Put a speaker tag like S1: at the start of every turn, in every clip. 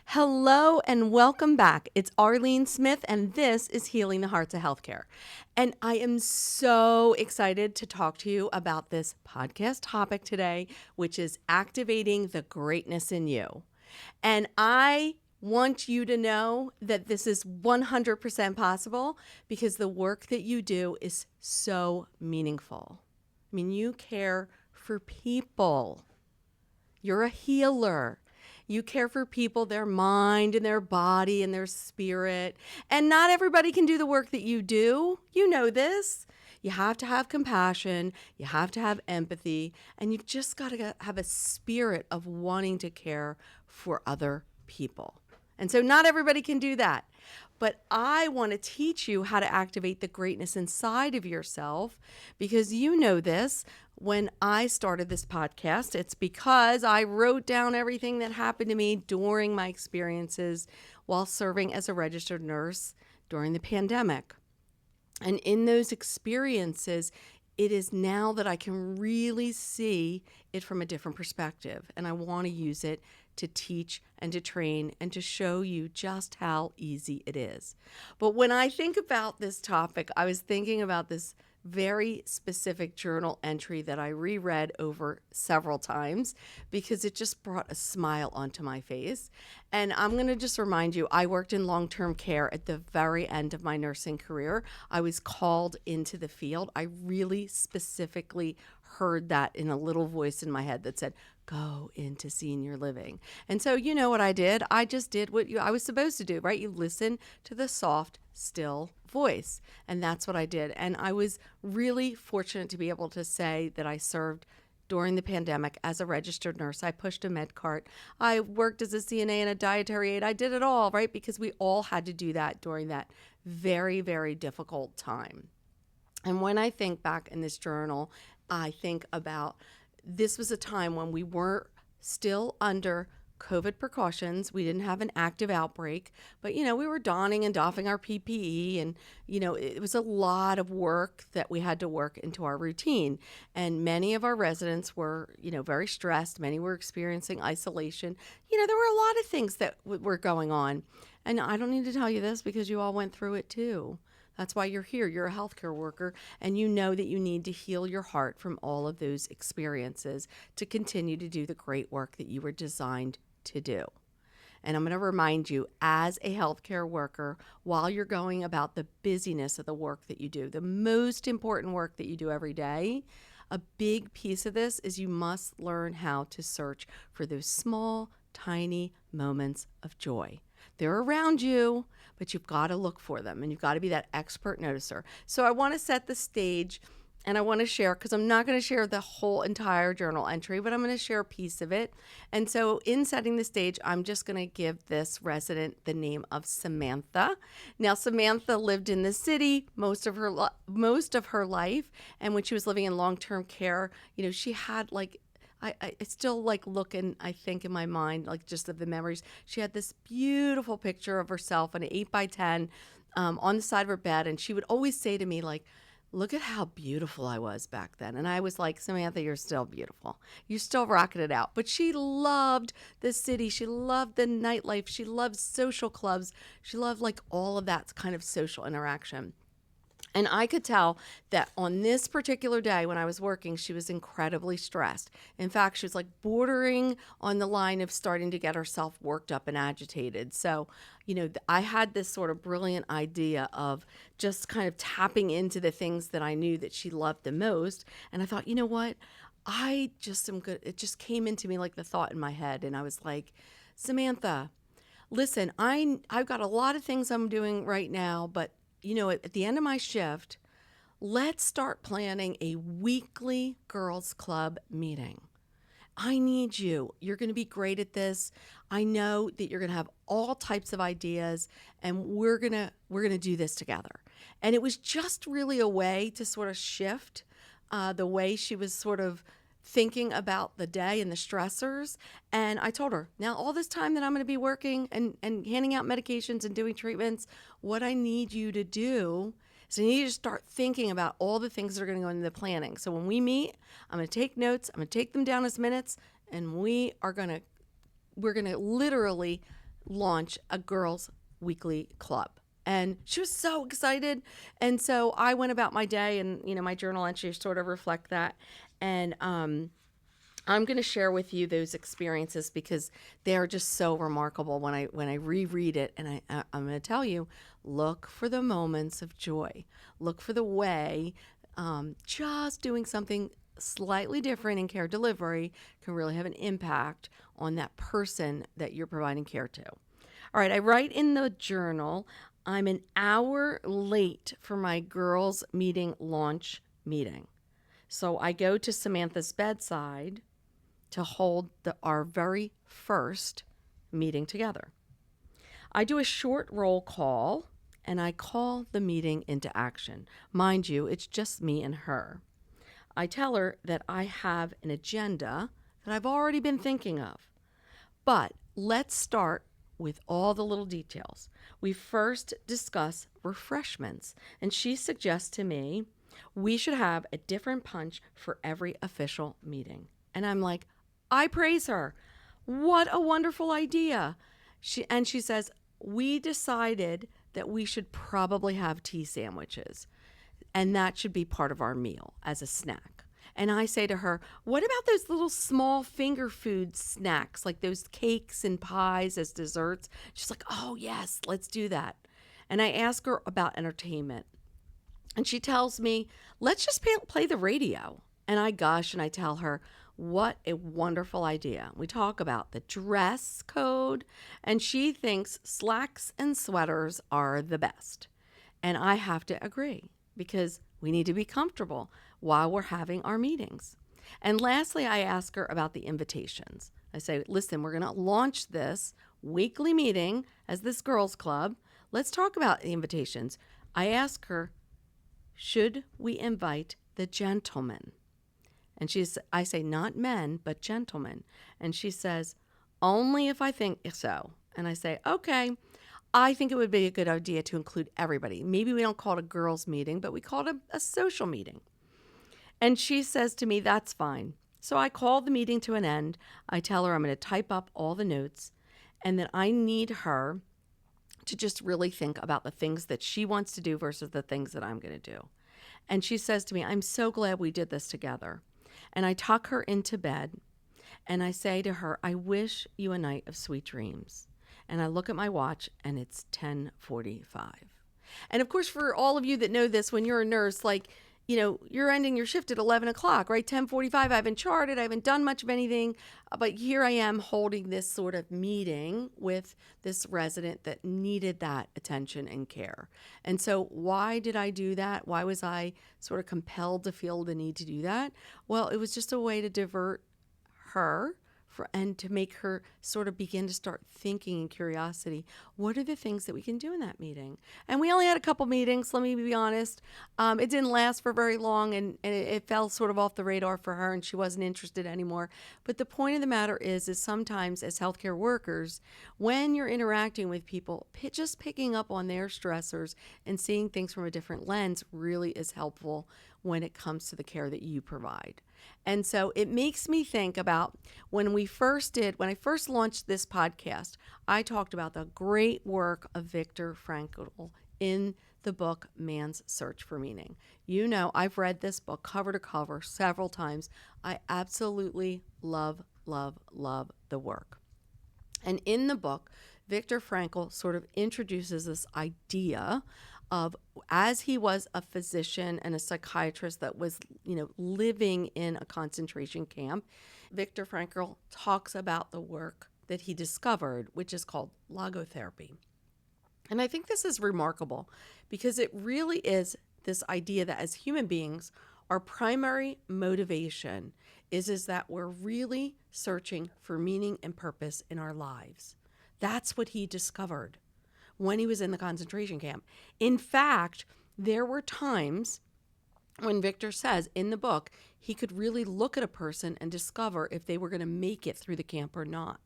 S1: Hello and welcome back. It's Arleen Smith, and this is Healing the Hearts of Healthcare. And I am so excited to talk to you about this podcast topic today, which is activating the greatness in you. And I want you to know that this is 100% possible because the work that you do is so meaningful. I mean, you care for people. You're a healer. You care for people, their mind and their body and their spirit. And not everybody can do the work that you do. You know this. You have to have compassion. You have to have empathy. And you've just got to have a spirit of wanting to care for other people. And so not everybody can do that. But I want to teach you how to activate the greatness inside of yourself because you know this. When I started this podcast, it's because I wrote down everything that happened to me during my experiences while serving as a registered nurse during the pandemic. And in those experiences, it is now that I can really see it from a different perspective. And I want to use it to teach and to train and to show you just how easy it is. But when I think about this topic, I was thinking about this very specific journal entry that I reread over several times because it just brought a smile onto my face. And I'm going to just remind you, I worked in long-term care at the very end of my nursing career. I was called into the field. I really specifically heard that in a little voice in my head that said, go into senior living. And so you know what I did? I just did what I was supposed to do, right? You listen to the soft, still voice. And that's what I did. And I was really fortunate to be able to say that I served during the pandemic as a registered nurse. I pushed a med cart. I worked as a CNA and a dietary aide. I did it all, right? Because we all had to do that during that very, very difficult time. And when I think back in this journal, I think about this was a time when we were still under COVID precautions. We didn't have an active outbreak, but, we were donning and doffing our PPE and, it was a lot of work that we had to work into our routine. And many of our residents were, very stressed. Many were experiencing isolation. There were a lot of things that were going on. And I don't need to tell you this because you all went through it too. That's why you're here. You're a healthcare worker, and you know that you need to heal your heart from all of those experiences to continue to do the great work that you were designed to do. And I'm going to remind you, as a healthcare worker, while you're going about the busyness of the work that you do, the most important work that you do every day, a big piece of this is you must learn how to search for those small, tiny moments of joy. They're around you, but you've got to look for them and you've got to be that expert noticer. So I want to set the stage and I want to share, because I'm not going to share the whole entire journal entry, but I'm going to share a piece of it. And so in setting the stage, I'm just going to give this resident the name of Samantha. Now, Samantha lived in the city most of her life. And when she was living in long-term care, she had I still look and I think in my mind, just of the memories. She had this beautiful picture of herself on an 8x10 on the side of her bed. And she would always say to me, look at how beautiful I was back then. And I was like, Samantha, you're still beautiful. You're still rocking it out. But she loved the city. She loved the nightlife. She loved social clubs. She loved all of that kind of social interaction. And I could tell that on this particular day when I was working, she was incredibly stressed. In fact, she was bordering on the line of starting to get herself worked up and agitated. So, I had this sort of brilliant idea of just kind of tapping into the things that I knew that she loved the most. And I thought, you know what? I just am good. It just came into me like the thought in my head. And I was like, Samantha, listen, I've got a lot of things I'm doing right now, but at the end of my shift, let's start planning a weekly girls club meeting. I need you. You're going to be great at this. I know that you're going to have all types of ideas, and we're going to do this together. And it was just really a way to sort of shift the way she was sort of thinking about the day and the stressors. And I told her, now all this time that I'm going to be working and handing out medications and doing treatments, what I need you to do is I need you to start thinking about all the things that are going to go into the planning. So when we meet, I'm going to take notes, I'm going to take them down as minutes, and we're going to literally launch a girls' weekly club. And she was so excited. And so I went about my day, and, my journal entries sort of reflect that. And I'm going to share with you those experiences because they are just so remarkable when I reread it. And I'm going to tell you, look for the moments of joy. Look for the way just doing something slightly different in care delivery can really have an impact on that person that you're providing care to. All right, I write in the journal, I'm an hour late for my girls' meeting launch meeting. So I go to Samantha's bedside to hold our very first meeting together. I do a short roll call, and I call the meeting into action. Mind you, it's just me and her. I tell her that I have an agenda that I've already been thinking of. But let's start with all the little details. We first discuss refreshments, and she suggests to me we should have a different punch for every official meeting. And I'm like, I praise her. What a wonderful idea. She says, we decided that we should probably have tea sandwiches, and that should be part of our meal as a snack. And I say to her, what about those little small finger food snacks, like those cakes and pies as desserts? She's like, oh, yes, let's do that. And I ask her about entertainment. And she tells me, let's just play the radio. And I gush and I tell her, what a wonderful idea. We talk about the dress code, and she thinks slacks and sweaters are the best. And I have to agree because we need to be comfortable while we're having our meetings. And lastly, I ask her about the invitations. I say, listen, we're going to launch this weekly meeting as this girls' club. Let's talk about the invitations. I ask her, should we invite the gentlemen? And I say, not men, but gentlemen. And she says, only if I think so. And I say, okay, I think it would be a good idea to include everybody. Maybe we don't call it a girls' meeting, but we call it a social meeting. And she says to me, that's fine. So I call the meeting to an end. I tell her I'm going to type up all the notes and that I need her to just really think about the things that she wants to do versus the things that I'm going to do. And she says to me, I'm so glad we did this together. And I tuck her into bed and I say to her, I wish you a night of sweet dreams. And I look at my watch and it's 10:45. And of course, for all of you that know this, when you're a nurse, like, you're ending your shift at 11 o'clock, right? 10:45, I haven't charted, I haven't done much of anything, but here I am holding this sort of meeting with this resident that needed that attention and care. And so why did I do that? Why was I sort of compelled to feel the need to do that? Well, it was just a way to divert her and to make her sort of begin to start thinking in curiosity, what are the things that we can do in that meeting? And we only had a couple meetings, let me be honest. It didn't last for very long, and it fell sort of off the radar for her, and she wasn't interested anymore. But the point of the matter is sometimes as healthcare workers, when you're interacting with people, just picking up on their stressors and seeing things from a different lens really is helpful when it comes to the care that you provide. And so it makes me think about when I first launched this podcast, I talked about the great work of Victor Frankl in the book, Man's Search for Meaning. I've read this book cover to cover several times. I absolutely love, love, love the work. And in the book, Victor Frankl sort of introduces this idea of, as he was a physician and a psychiatrist that was, living in a concentration camp, Victor Frankl talks about the work that he discovered, which is called logotherapy. And I think this is remarkable because it really is this idea that as human beings, our primary motivation is that we're really searching for meaning and purpose in our lives. That's what he discovered when he was in the concentration camp. In fact, there were times when Victor says in the book, he could really look at a person and discover if they were going to make it through the camp or not.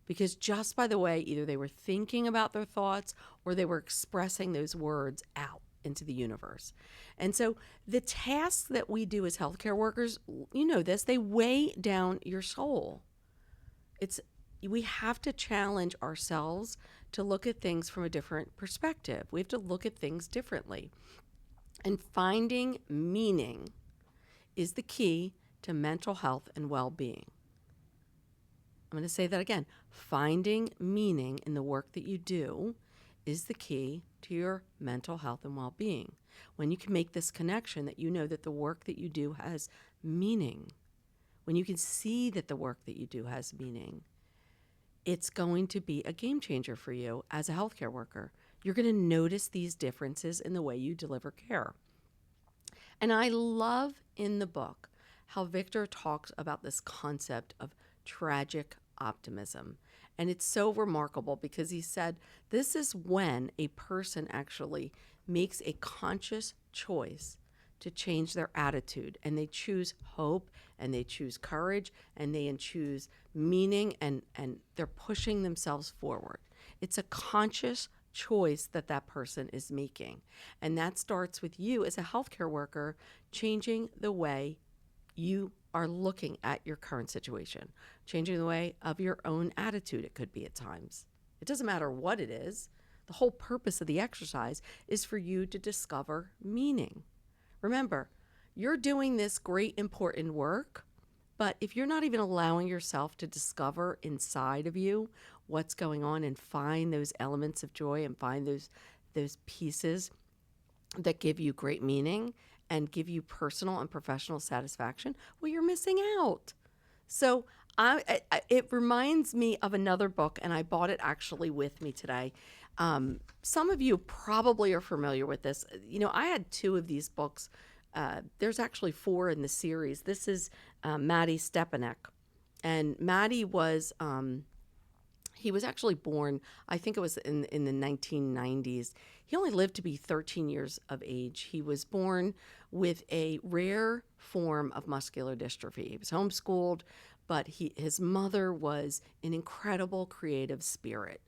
S1: Because just by the way, either they were thinking about their thoughts or they were expressing those words out into the universe. And so the tasks that we do as healthcare workers, they weigh down your soul. It's we have to challenge ourselves to look at things from a different perspective. We have to look at things differently. And finding meaning is the key to mental health and well-being. I'm going to say that again. Finding meaning in the work that you do is the key to your mental health and well-being. When you can make this connection that you know that the work that you do has meaning, when you can see that the work that you do has meaning, it's going to be a game changer for you as a healthcare worker. You're going to notice these differences in the way you deliver care. And I love in the book how Victor talks about this concept of tragic optimism. And it's so remarkable because he said this is when a person actually makes a conscious choice to change their attitude, and they choose hope, and they choose courage, and they choose meaning, and they're pushing themselves forward. It's a conscious choice that that person is making. And that starts with you as a healthcare worker changing the way you are looking at your current situation, changing the way of your own attitude, it could be at times. It doesn't matter what it is. The whole purpose of the exercise is for you to discover meaning. Remember, you're doing this great, important work, but if you're not even allowing yourself to discover inside of you what's going on and find those elements of joy and find those pieces that give you great meaning and give you personal and professional satisfaction, well, you're missing out. So it reminds me of another book, and I bought it actually with me today. Some of you probably are familiar with this. You know, I had 2 of these books. There's actually 4 in the series. This is Mattie Stepanek. And Mattie was, he was actually born, I think it was in the 1990s. He only lived to be 13 years of age. He was born with a rare form of muscular dystrophy. He was homeschooled, but his mother was an incredible creative spirit.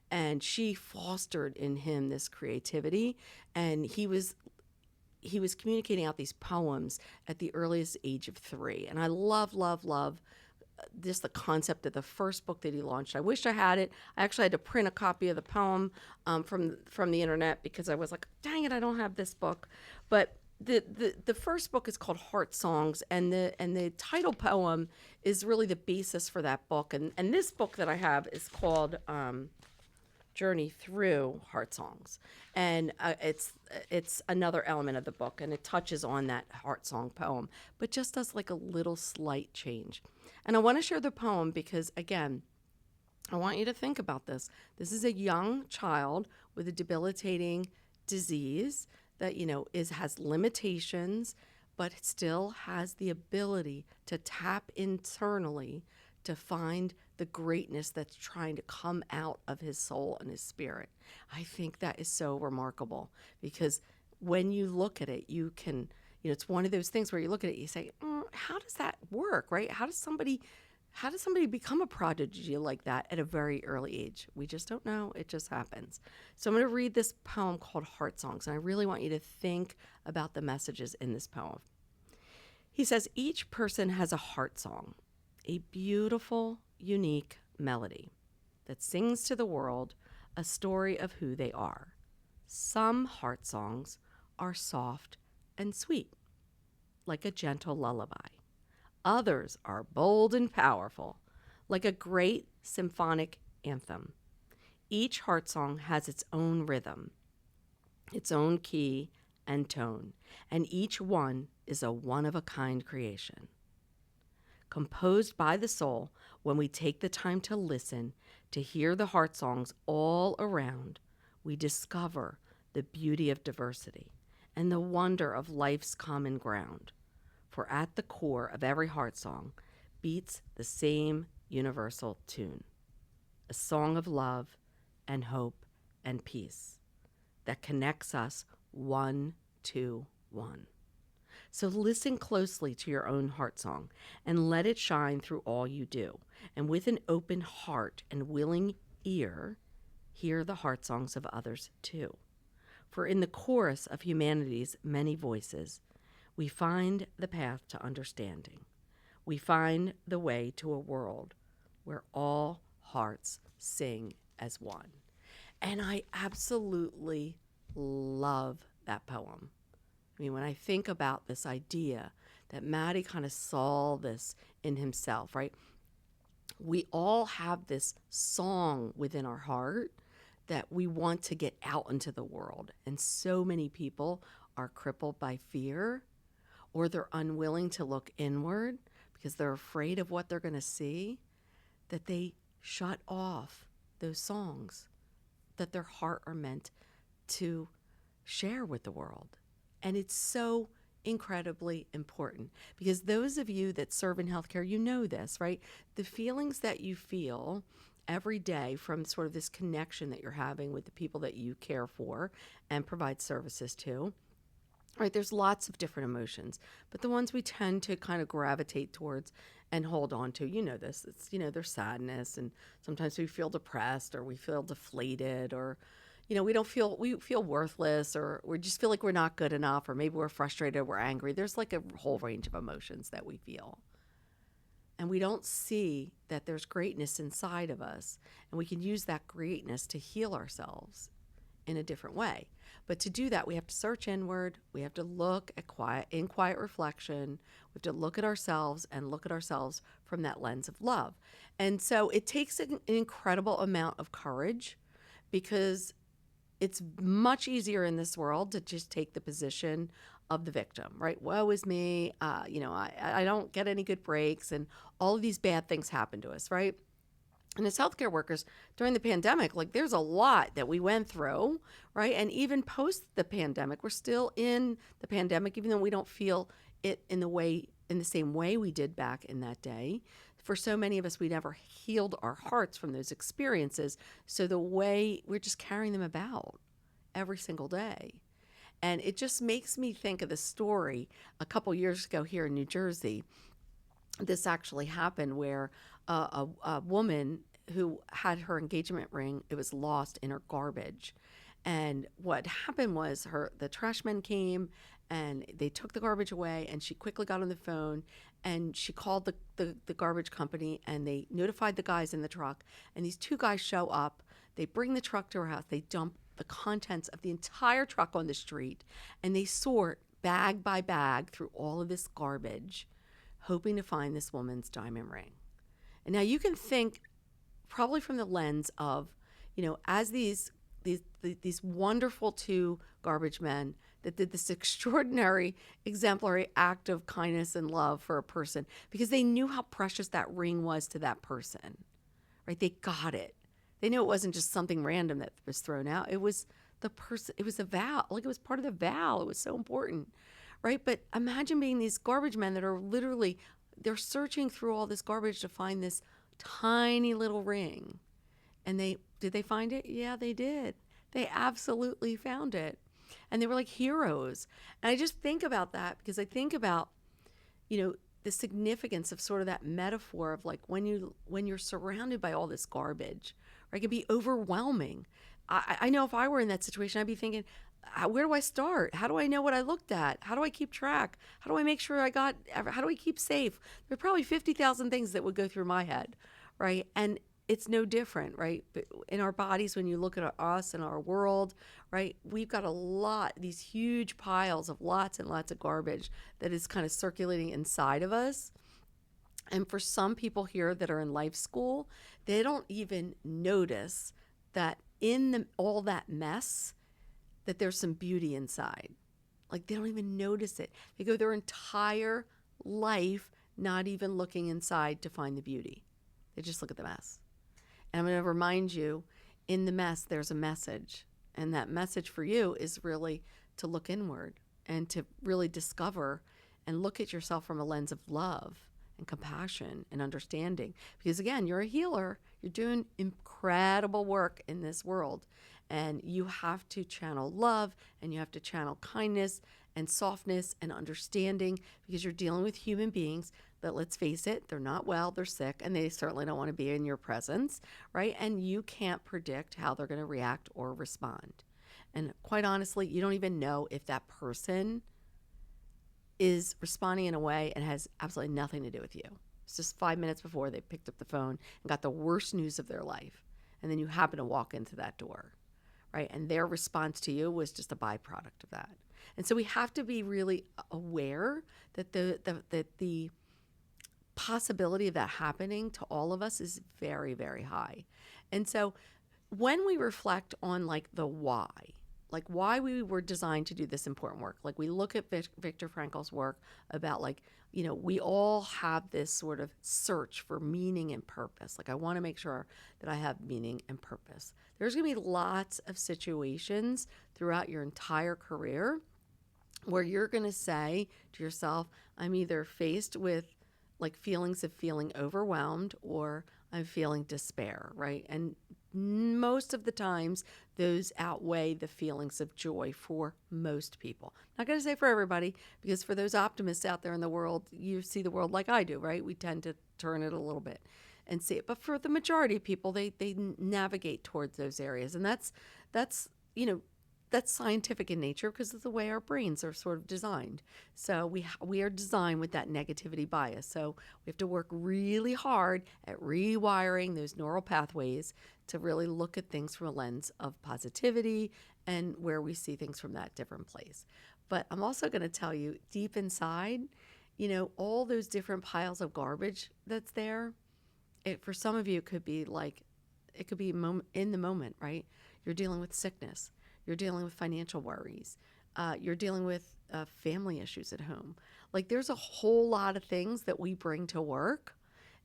S1: And she fostered in him this creativity, and he was communicating out these poems at the earliest age of 3. And I love just the concept of the first book that he launched. I wish I had it. I actually had to print a copy of the poem from the internet because I was like, dang it, I don't have this book. But the first book is called Heartsongs, and the title poem is really the basis for that book. And this book that I have is called Journey Through Heartsongs, and it's another element of the book, and it touches on that Heartsong poem, but just does like a little slight change. And I want to share the poem because, again, I want you to think about this. This is a young child with a debilitating disease that, you know, has limitations, but still has the ability to tap internally to find the greatness that's trying to come out of his soul and his spirit. I think that is so remarkable because when you look at it, you can, you know, it's one of those things where you look at it, you say, how does that work, right? How does somebody become a prodigy like that at a very early age? We just don't know. It just happens. So I'm going to read this poem called Heartsongs, and I really want you to think about the messages in this poem. He says, each person has a heart song, a beautiful, unique melody that sings to the world a story of who they are. Some heart songs are soft and sweet, like a gentle lullaby. Others are bold and powerful, like a great symphonic anthem. Each heart song has its own rhythm, its own key and tone, and each one is a one-of-a-kind creation. Composed by the soul, when we take the time to listen, to hear the heart songs all around, we discover the beauty of diversity and the wonder of life's common ground. For at the core of every heart song beats the same universal tune, a song of love and hope and peace that connects us one to one. So listen closely to your own heart song and let it shine through all you do. And with an open heart and willing ear, hear the heart songs of others too. For in the chorus of humanity's many voices, we find the path to understanding. We find the way to a world where all hearts sing as one. And I absolutely love that poem. I mean, when I think about this idea that Mattie kind of saw this in himself, right? We all have this song within our heart that we want to get out into the world. And so many people are crippled by fear, or they're unwilling to look inward because they're afraid of what they're going to see, that they shut off those songs that their heart are meant to share with the world. And it's so incredibly important because those of you that serve in healthcare, you know this, right? The feelings that you feel every day from sort of this connection that you're having with the people that you care for and provide services to, right? There's lots of different emotions, but the ones we tend to kind of gravitate towards and hold on to, you know this, it's, there's sadness, and sometimes we feel depressed, or we feel deflated, or we feel worthless, or we just feel like we're not good enough, or maybe we're frustrated, we're angry. There's like a whole range of emotions that we feel. And we don't see that there's greatness inside of us, and we can use that greatness to heal ourselves in a different way. But to do that, we have to search inward. We have to look at quiet reflection. We have to look at ourselves and look at ourselves from that lens of love. And so it takes an incredible amount of courage, because it's much easier in this world to just take the position of the victim, right? Woe is me. I don't get any good breaks, and all of these bad things happen to us, right? And as healthcare workers during the pandemic, like, there's a lot that we went through, right? And even post the pandemic, we're still in the pandemic, even though we don't feel it in the same way we did back in that day. For so many of us, we never healed our hearts from those experiences. So the way we're just carrying them about every single day. And it just makes me think of the story a couple years ago here in New Jersey. This actually happened where a woman who had her engagement ring, it was lost in her garbage. And what happened was the trash men came and they took the garbage away, and she quickly got on the phone and she called the garbage company, and they notified the guys in the truck. And these two guys show up, they bring the truck to her house, they dump the contents of the entire truck on the street, and they sort bag by bag through all of this garbage, hoping to find this woman's diamond ring. And now you can think probably from the lens of, as these wonderful two garbage men that did this extraordinary, exemplary act of kindness and love for a person, because they knew how precious that ring was to that person, right? They got it. They knew it wasn't just something random that was thrown out. It was the person, it was a vow, like it was part of the vow. It was so important, right? But imagine being these garbage men that are literally, they're searching through all this garbage to find this tiny little ring. And did they find it? Yeah, they did. They absolutely found it. And they were like heroes. And I just think about that because I think about, the significance of sort of that metaphor of like when you're surrounded by all this garbage, right? It can be overwhelming. I know if I were in that situation, I'd be thinking, where do I start? How do I know what I looked at? How do I keep track? How do I make sure how do I keep safe? There are probably 50,000 things that would go through my head, right? And it's no different, right? But in our bodies, when you look at us and our world, right, we've got these huge piles of lots and lots of garbage that is kind of circulating inside of us. And for some people here that are in life school, they don't even notice that in all that mess, that there's some beauty inside. Like, they don't even notice it. They go their entire life not even looking inside to find the beauty. They just look at the mess. And I'm going to remind you, in the mess, there's a message. And that message for you is really to look inward and to really discover and look at yourself from a lens of love and compassion and understanding. Because again, you're a healer. You're doing incredible work in this world. And you have to channel love, and you have to channel kindness and softness and understanding, because you're dealing with human beings that, let's face it, they're not well, they're sick, and they certainly don't want to be in your presence, right? And you can't predict how they're going to react or respond. And quite honestly, you don't even know if that person is responding in a way and has absolutely nothing to do with you. It's just 5 minutes before they picked up the phone and got the worst news of their life. And then you happen to walk into that door, right? And their response to you was just a byproduct of that. And so we have to be really aware that the possibility of that happening to all of us is very, very high. And so when we reflect on like the why, like why we were designed to do this important work, like we look at Victor Frankl's work about like, we all have this sort of search for meaning and purpose. Like I want to make sure that I have meaning and purpose. There's going to be lots of situations throughout your entire career where you're going to say to yourself, I'm either faced with like feelings of feeling overwhelmed or I'm feeling despair, right? And most of the times those outweigh the feelings of joy for most people. Not going to say for everybody, because for those optimists out there in the world, you see the world like I do, right? We tend to turn it a little bit and see it. But for the majority of people, they navigate towards those areas. And that's scientific in nature because of the way our brains are sort of designed. So we are designed with that negativity bias. So we have to work really hard at rewiring those neural pathways to really look at things from a lens of positivity and where we see things from that different place. But I'm also going to tell you, deep inside, all those different piles of garbage that's there, for some of you, it could be in the moment, right? You're dealing with sickness. You're dealing with financial worries. You're dealing with family issues at home. Like there's a whole lot of things that we bring to work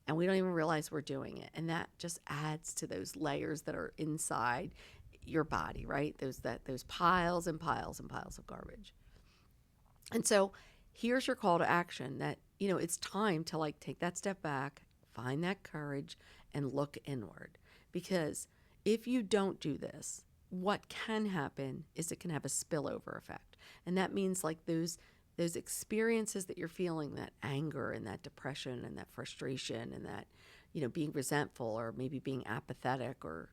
S1: and we don't even realize we're doing it. And that just adds to those layers that are inside your body, right? Those piles and piles and piles of garbage. And so here's your call to action that, it's time to like take that step back, find that courage and look inward. Because if you don't do this, what can happen is it can have a spillover effect. And that means like those experiences that you're feeling, that anger and that depression and that frustration and that, being resentful or maybe being apathetic, or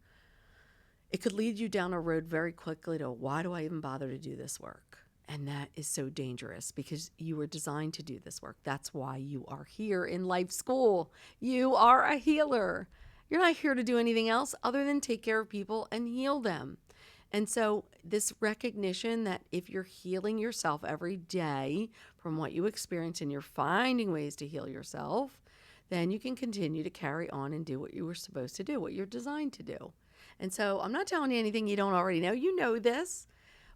S1: it could lead you down a road very quickly to why do I even bother to do this work? And that is so dangerous because you were designed to do this work. That's why you are here in life school. You are a healer. You're not here to do anything else other than take care of people and heal them. And so this recognition that if you're healing yourself every day from what you experience and you're finding ways to heal yourself, then you can continue to carry on and do what you were supposed to do, what you're designed to do. And so I'm not telling you anything you don't already know. You know this.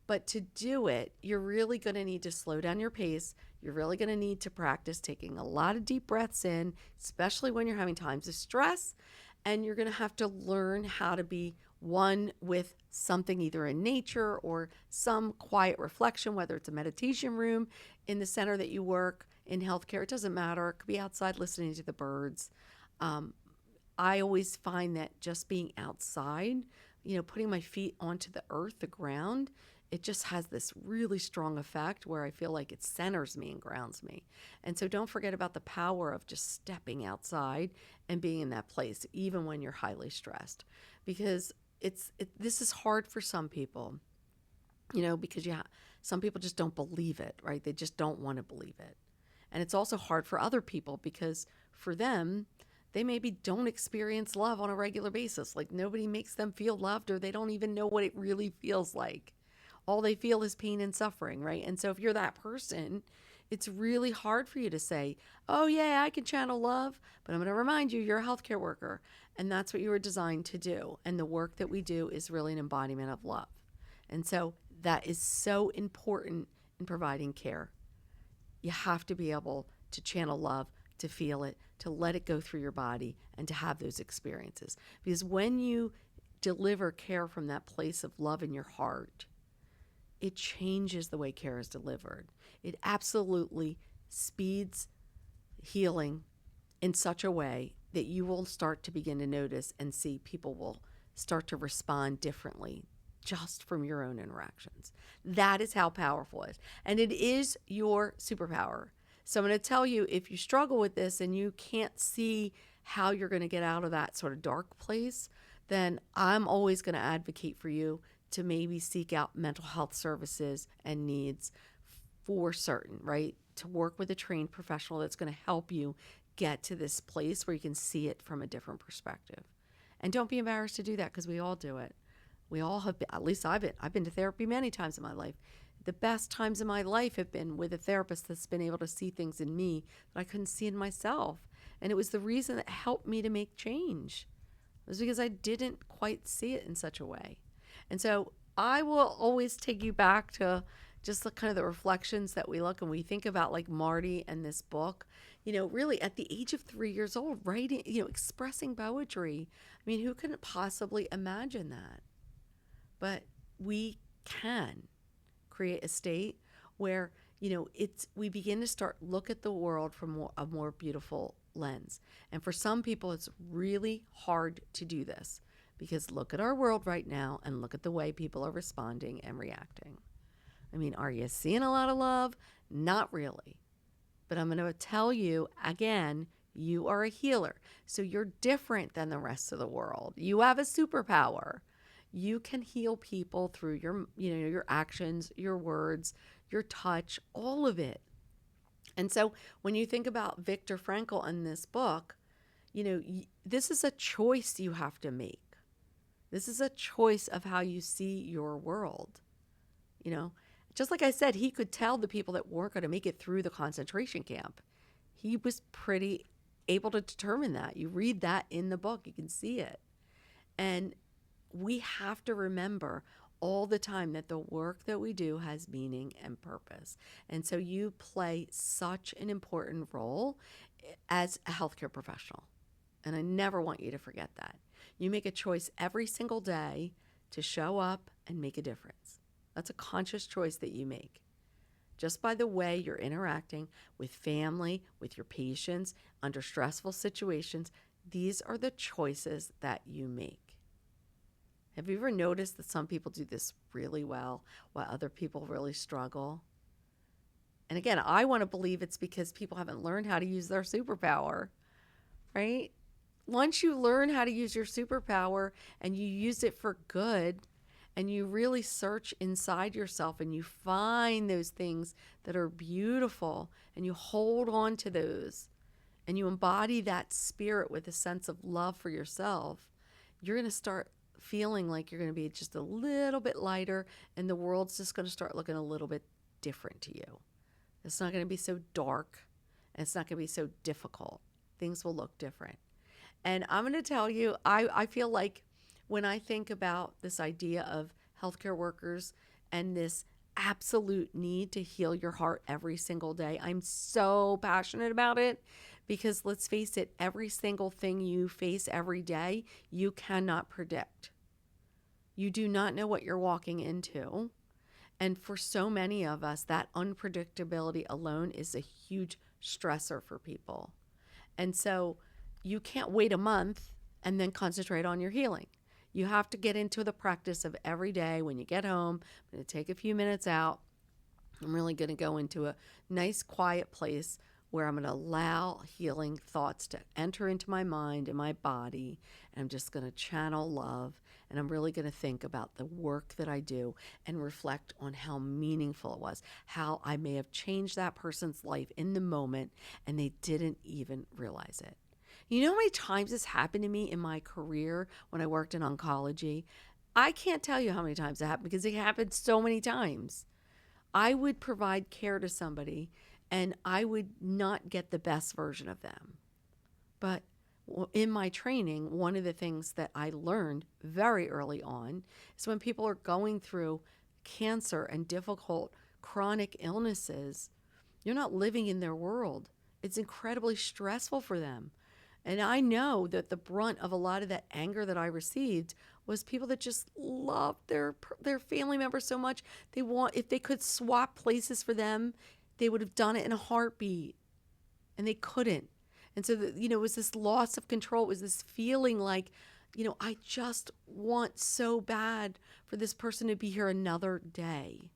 S1: But to do it, you're really going to need to slow down your pace. You're really going to need to practice taking a lot of deep breaths in, especially when you're having times of stress. And you're going to have to learn how to be one with something either in nature or some quiet reflection, whether it's a meditation room in the center that you work in healthcare. It doesn't matter. It could be outside listening to the birds. I always find that just being outside, putting my feet onto the earth, the ground, it just has this really strong effect where I feel like it centers me and grounds me. And so don't forget about the power of just stepping outside and being in that place, even when you're highly stressed, because this is hard for some people, because some people just don't believe it, right? They just don't want to believe it. And it's also hard for other people because for them, they maybe don't experience love on a regular basis. Like nobody makes them feel loved, or they don't even know what it really feels like. All they feel is pain and suffering, right? And so if you're that person, it's really hard for you to say, oh yeah, I can channel love, but I'm going to remind you, you're a healthcare worker, and that's what you were designed to do. And the work that we do is really an embodiment of love. And so that is so important in providing care. You have to be able to channel love, to feel it, to let it go through your body, and to have those experiences. Because when you deliver care from that place of love in your heart, it changes the way care is delivered. It absolutely speeds healing in such a way that you will start to begin to notice and see people will start to respond differently just from your own interactions. That is how powerful it is. And it is your superpower. So I'm going to tell you, if you struggle with this and you can't see how you're going to get out of that sort of dark place, then I'm always going to advocate for you to maybe seek out mental health services and needs for certain, right? To work with a trained professional that's going to help you get to this place where you can see it from a different perspective. And don't be embarrassed to do that, because we all do it. We all have been, at least I've been to therapy many times in my life. The best times in my life have been with a therapist that's been able to see things in me that I couldn't see in myself. And it was the reason that helped me to make change. It was because I didn't quite see it in such a way. And so I will always take you back to just the kind of the reflections that we look and we think about, like Marty and this book, really at the age of 3 years old, writing, expressing poetry. I mean, who could possibly imagine that? But we can create a state where, we begin to look at the world from a more beautiful lens. And for some people, it's really hard to do this, because look at our world right now and look at the way people are responding and reacting. I mean, are you seeing a lot of love? Not really. But I'm going to tell you again, you are a healer. So you're different than the rest of the world. You have a superpower. You can heal people through your actions, your words, your touch, all of it. And so when you think about Victor Frankl in this book, this is a choice you have to make. This is a choice of how you see your world. Just like I said, he could tell the people that weren't going to make it through the concentration camp. He was pretty able to determine that. You read that in the book, you can see it. And we have to remember all the time that the work that we do has meaning and purpose. And so you play such an important role as a healthcare professional. And I never want you to forget that. You make a choice every single day to show up and make a difference. That's a conscious choice that you make. Just by the way you're interacting with family, with your patients, under stressful situations, these are the choices that you make. Have you ever noticed that some people do this really well while other people really struggle? And again, I want to believe it's because people haven't learned how to use their superpower, right? Once you learn how to use your superpower and you use it for good, and you really search inside yourself and you find those things that are beautiful and you hold on to those and you embody that spirit with a sense of love for yourself, you're going to start feeling like you're going to be just a little bit lighter, and the world's just going to start looking a little bit different to you. It's not going to be so dark, and it's not going to be so difficult. Things will look different. And I'm going to tell you, I feel like when I think about this idea of healthcare workers and this absolute need to heal your heart every single day, I'm so passionate about it, because let's face it, every single thing you face every day, you cannot predict. You do not know what you're walking into. And for so many of us, that unpredictability alone is a huge stressor for people. And so you can't wait a month and then concentrate on your healing. You have to get into the practice of every day when you get home. I'm going to take a few minutes out. I'm really going to go into a nice quiet place where I'm going to allow healing thoughts to enter into my mind and my body. And I'm just going to channel love. And I'm really going to think about the work that I do and reflect on how meaningful it was, how I may have changed that person's life in the moment and they didn't even realize it. You know how many times this happened to me in my career when I worked in oncology? I can't tell you how many times it happened, because it happened so many times. I would provide care to somebody and I would not get the best version of them. But in my training, one of the things that I learned very early on is when people are going through cancer and difficult chronic illnesses, you're not living in their world. It's incredibly stressful for them. And I know that the brunt of a lot of that anger that I received was people that just loved their family members so much. If they could swap places for them, they would have done it in a heartbeat. And they couldn't. And so, it was this loss of control. It was this feeling like, I just want so bad for this person to be here another day.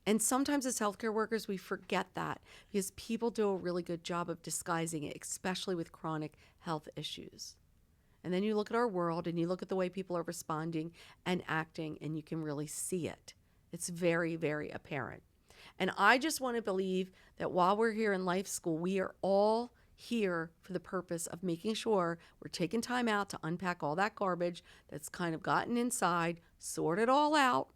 S1: And sometimes as healthcare workers, we forget that, because people do a really good job of disguising it, especially with chronic health issues. And then you look at our world and you look at the way people are responding and acting, and you can really see it. It's very, very apparent. And I just want to believe that while we're here in life school, we are all here for the purpose of making sure we're taking time out to unpack all that garbage that's kind of gotten inside, sort it all out,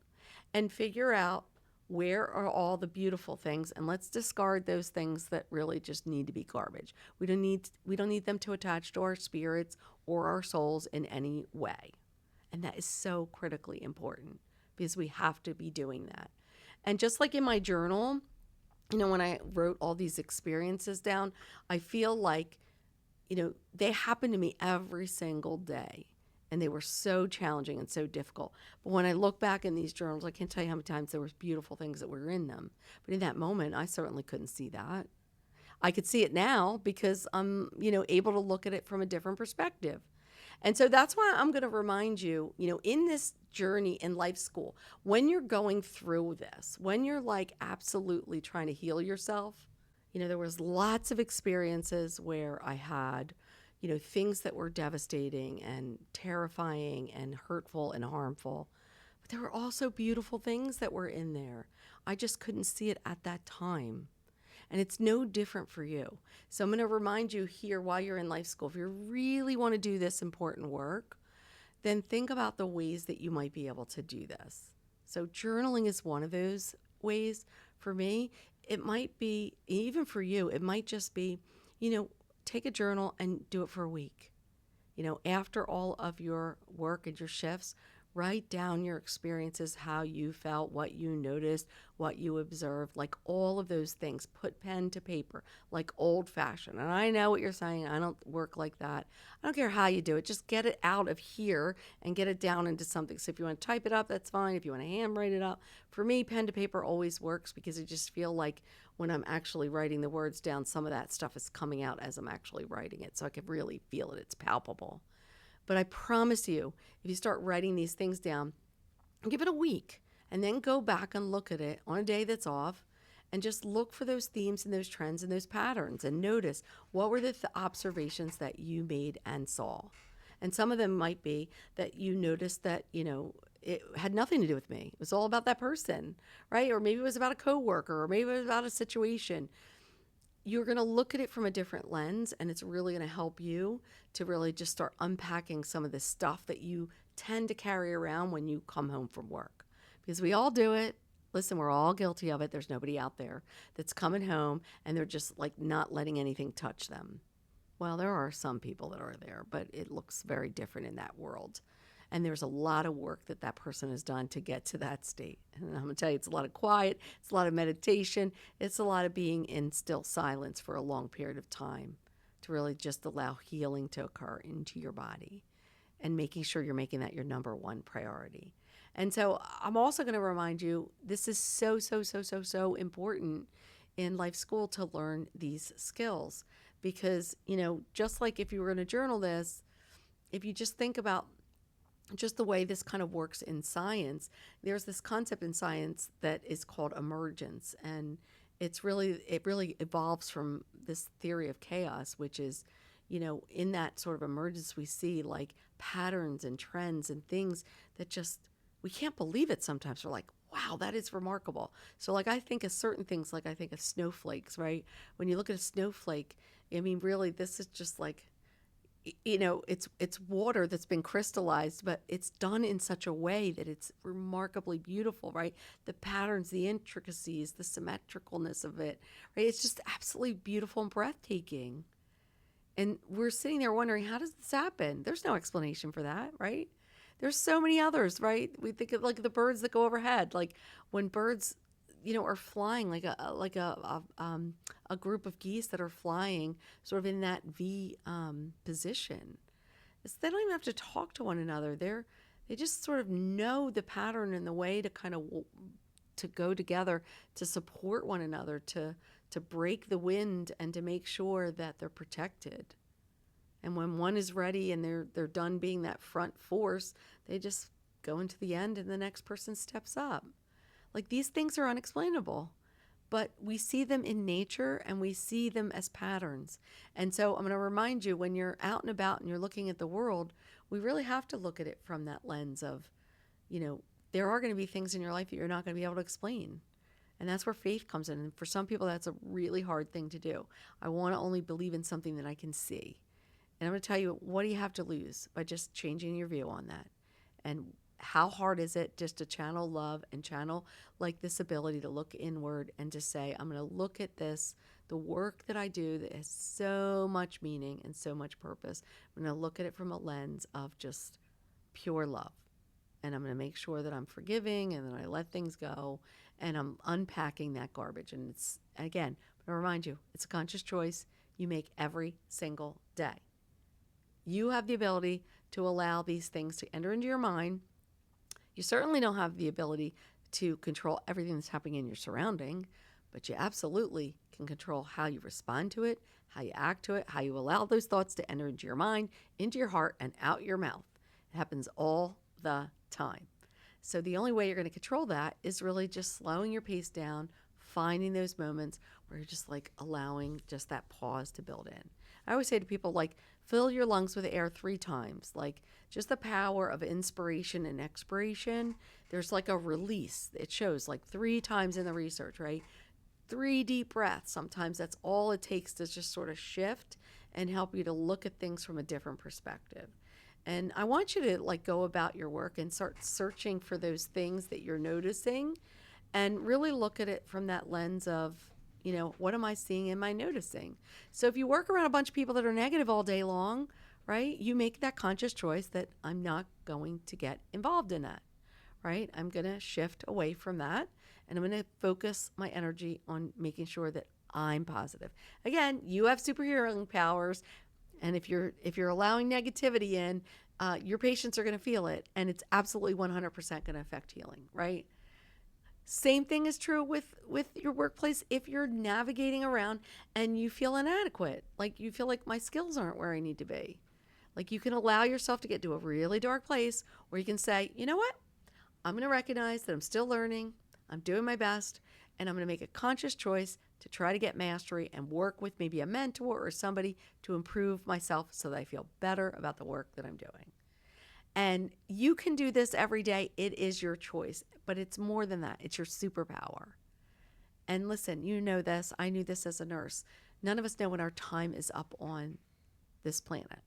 S1: and figure out where are all the beautiful things, and let's discard those things that really just need to be garbage. We don't need them to attach to our spirits or our souls in any way. And that is so critically important because we have to be doing that. And just like in my journal, when I wrote all these experiences down, I feel like, they happen to me every single day. And they were so challenging and so difficult. But when I look back in these journals, I can't tell you how many times there was beautiful things that were in them. But in that moment, I certainly couldn't see that. I could see it now because I'm, able to look at it from a different perspective. And so that's why I'm going to remind you, in this journey in life school, when you're going through this, when you're like absolutely trying to heal yourself, there was lots of experiences where I had, things that were devastating and terrifying and hurtful and harmful. But there were also beautiful things that were in there. I just couldn't see it at that time. And it's no different for you. So I'm going to remind you here while you're in life school, if you really want to do this important work, then think about the ways that you might be able to do this. So journaling is one of those ways. For me, it might be, even for you, it might just be, take a journal and do it for a week. After all of your work and your shifts, write down your experiences, how you felt, what you noticed, what you observed, like all of those things. Put pen to paper, like old fashioned. And I know what you're saying. I don't work like that. I don't care how you do it. Just get it out of here and get it down into something. So if you want to type it up, that's fine. If you want to handwrite it up. For me, pen to paper always works because I just feel like when I'm actually writing the words down, some of that stuff is coming out as I'm actually writing it. So I can really feel it. It's palpable. But I promise you, if you start writing these things down, give it a week and then go back and look at it on a day that's off and just look for those themes and those trends and those patterns and notice what were the observations that you made and saw. And some of them might be that you noticed that, it had nothing to do with me. It was all about that person, right? Or maybe it was about a coworker, or maybe it was about a situation. You're going to look at it from a different lens, and it's really going to help you to really just start unpacking some of the stuff that you tend to carry around when you come home from work. Because we all do it. Listen, we're all guilty of it. There's nobody out there that's coming home and they're just like not letting anything touch them. Well, there are some people that are there, but it looks very different in that world. And there's a lot of work that person has done to get to that state. And I'm going to tell you, it's a lot of quiet, it's a lot of meditation, it's a lot of being in still silence for a long period of time to really just allow healing to occur into your body and making sure you're making that your number one priority. And so I'm also going to remind you, this is so, so, so, so, so important in life school to learn these skills because, just like if you were going to journal this, if you just think about just the way this kind of works in science, there's this concept in science that is called emergence. And it really evolves from this theory of chaos, which is, in that sort of emergence, we see like patterns and trends and things that just, we can't believe it sometimes. We're like, wow, that is remarkable. So like I think of certain things, like I think of snowflakes, right? When you look at a snowflake, I mean, really, this is just like, it's water that's been crystallized, but it's done in such a way that it's remarkably beautiful, right? The patterns, the intricacies, the symmetricalness of it, right? It's just absolutely beautiful and breathtaking. And we're sitting there wondering, how does this happen? There's no explanation for that, right? There's so many others, right? We think of like the birds that go overhead, like when birds, are flying like a group of geese that are flying sort of in that V position. They don't even have to talk to one another. They just sort of know the pattern and the way to kind of to go together to support one another, to break the wind and to make sure that they're protected. And when one is ready and they're done being that front force, they just go into the end and the next person steps up. Like these things are unexplainable, but we see them in nature and we see them as patterns. And so I'm going to remind you, when you're out and about and you're looking at the world, we really have to look at it from that lens of, there are going to be things in your life that you're not going to be able to explain. And that's where faith comes in. And for some people, that's a really hard thing to do. I want to only believe in something that I can see. And I'm going to tell you, what do you have to lose by just changing your view on that? And how hard is it just to channel love and channel like this ability to look inward and to say, I'm going to look at this, the work that I do that has so much meaning and so much purpose. I'm going to look at it from a lens of just pure love. And I'm going to make sure that I'm forgiving and that I let things go and I'm unpacking that garbage. And it's, again, I'm going to remind you, it's a conscious choice you make every single day. You have the ability to allow these things to enter into your mind. You certainly don't have the ability to control everything that's happening in your surrounding, but you absolutely can control how you respond to it, how you act to it, how you allow those thoughts to enter into your mind, into your heart, and out your mouth. It happens all the time. So the only way you're going to control that is really just slowing your pace down, finding those moments where you're just like allowing just that pause to build in. I always say to people, like, fill your lungs with air 3 times. Like, just the power of inspiration and expiration. There's like a release. It shows like 3 times in the research, right? 3 deep breaths. Sometimes that's all it takes to just sort of shift and help you to look at things from a different perspective. And I want you to like go about your work and start searching for those things that you're noticing and really look at it from that lens of, you know, what am I seeing? Am I noticing? So if you work around a bunch of people that are negative all day long, right, you make that conscious choice that I'm not going to get involved in that, right? I'm going to shift away from that and I'm going to focus my energy on making sure that I'm positive. Again, you have superheroing powers. And if you're allowing negativity in, your patients are going to feel it. And it's absolutely 100% going to affect healing, right? Same thing is true with your workplace. If you're navigating around and you feel inadequate, like you feel like my skills aren't where I need to be, like you can allow yourself to get to a really dark place where you can say, you know what? I'm going to recognize that I'm still learning. I'm doing my best. And I'm going to make a conscious choice to try to get mastery and work with maybe a mentor or somebody to improve myself so that I feel better about the work that I'm doing. And you can do this every day. It is your choice, but it's more than that. It's your superpower. And listen, you know this. I knew this as a nurse. None of us know when our time is up on this planet.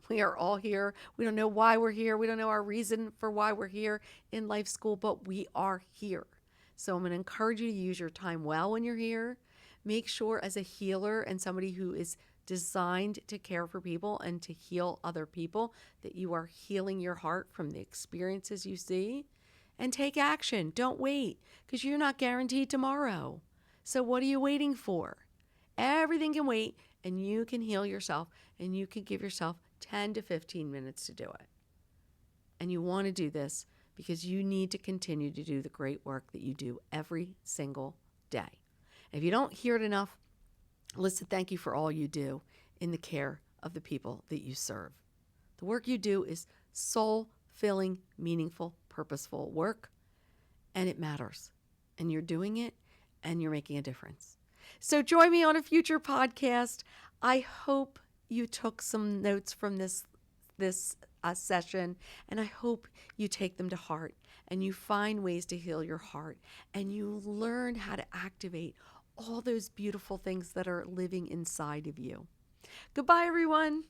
S1: We are all here. We don't know why we're here. We don't know our reason for why we're here in life school, but we are here. So I'm going to encourage you to use your time well when you're here. Make sure as a healer and somebody who is designed to care for people and to heal other people that you are healing your heart from the experiences you see. And take action. Don't wait because you're not guaranteed tomorrow. So what are you waiting for? Everything can wait and you can heal yourself and you can give yourself 10 to 15 minutes to do it. And you want to do this because you need to continue to do the great work that you do every single day. If you don't hear it enough, listen, thank you for all you do in the care of the people that you serve. The work you do is soul-filling, meaningful, purposeful work, and it matters. And you're doing it, and you're making a difference. So join me on a future podcast. I hope you took some notes from this session, and I hope you take them to heart and you find ways to heal your heart and you learn how to activate all those beautiful things that are living inside of you. Goodbye, everyone.